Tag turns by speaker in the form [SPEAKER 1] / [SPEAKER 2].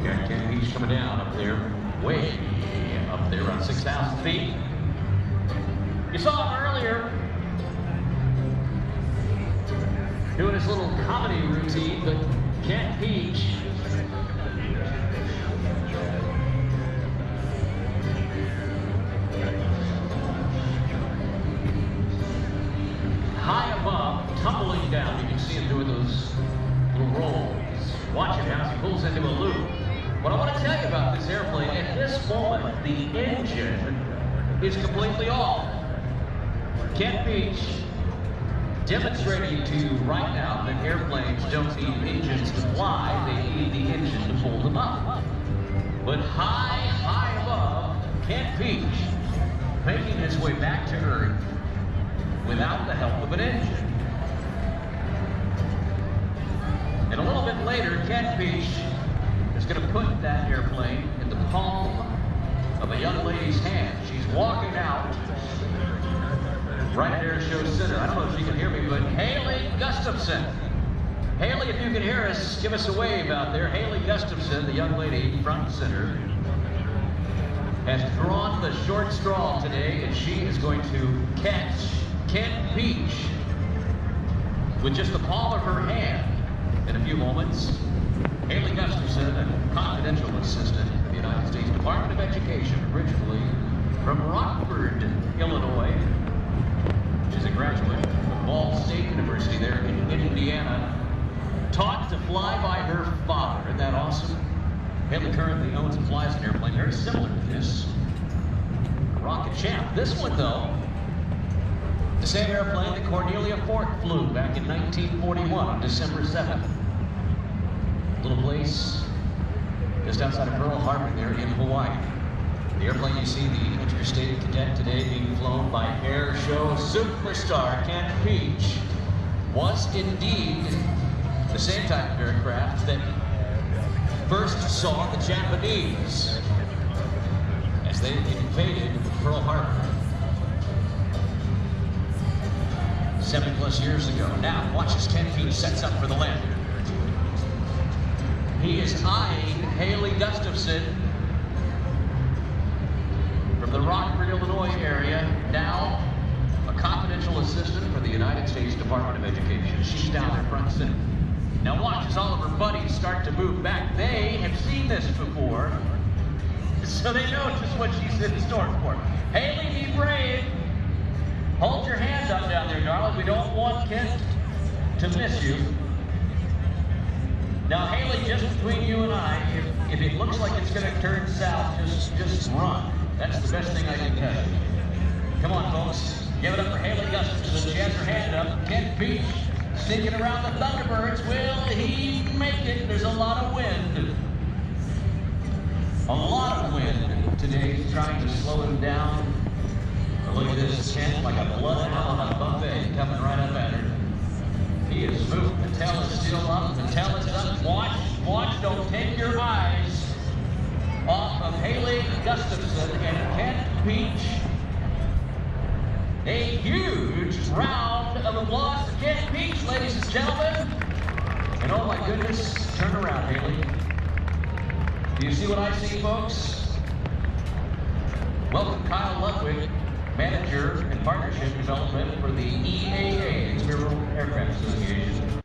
[SPEAKER 1] Got Ken Pietsch coming down up there, way up there, around 6,000 feet. You saw him earlier doing his little comedy routine, but Ken Pietsch high above, tumbling down. You can see him doing those little rolls. Watch him as he pulls into a loop. What I want to tell you about this airplane, at this moment, the engine is completely off. Ken Pietsch demonstrating to you right now that airplanes don't need engines to fly, they need the engine to pull them up. But high above, Ken Pietsch making his way back to Earth without the help of an engine. And a little bit later, Ken Pietsch is going to put that airplane in the palm of a young lady's hand. She's walking out right at Airshow Center. I don't know if you can hear me, but Haley Gustafson. Haley, if you can hear us, give us a wave out there. Haley Gustafson, the young lady front and center, has drawn the short straw today, and she is going to catch Ken Pietsch with just the palm of her hand. In a few moments, Haley Gustafson, a confidential assistant of the United States Department of Education, originally from Rockford, Illinois. She's a graduate of Ball State University there in Indiana, taught to fly by her father. Isn't that awesome? Haley currently owns and flies an airplane very similar to this, a Rocket Champ. This one, though, the same airplane that Cornelia Fort flew back in 1941 on December 7th. Little place just outside of Pearl Harbor there in Hawaii. The airplane you see, the Interstate Cadet, today being flown by Airshow superstar Ken Pietsch, was indeed the same type of aircraft that first saw the Japanese as they invaded Pearl Harbor 70+ years ago. Now, watch as Ken Pietsch sets up for the landing. He is eyeing Haley Gustafson from the Rockford, Illinois area, now a confidential assistant for the United States Department of Education. She's down there front center. Now watch as all of her buddies start to move back. They have seen this before, so they know just what she's in store for. Haley, be brave. Hold your hands up down there, darling. We don't want Ken to miss you. Now, Haley, just between you and I, if it looks like it's going to turn south, just run. That's the best thing I can tell you. Come on, folks. Give it up for Haley Gustafson. She has her hand up. Ken Pietsch sneaking around the Thunderbirds. Will he make it? There's a lot of wind. A lot of wind today, trying to slow him down. Look at this, Ken, like a bloodhound on a buffet coming right up at her. He is moving. The tail is still up. The tail is up. Watch, don't take your eyes off of Haley Gustafson and Ken Pietsch. A huge round of applause to Ken Pietsch, ladies and gentlemen. And oh my goodness, turn around, Haley. Do you see what I see, folks? Welcome, Kyle Ludwig, Manager and Partnership Development for the EAA, Experimental Aircraft Association.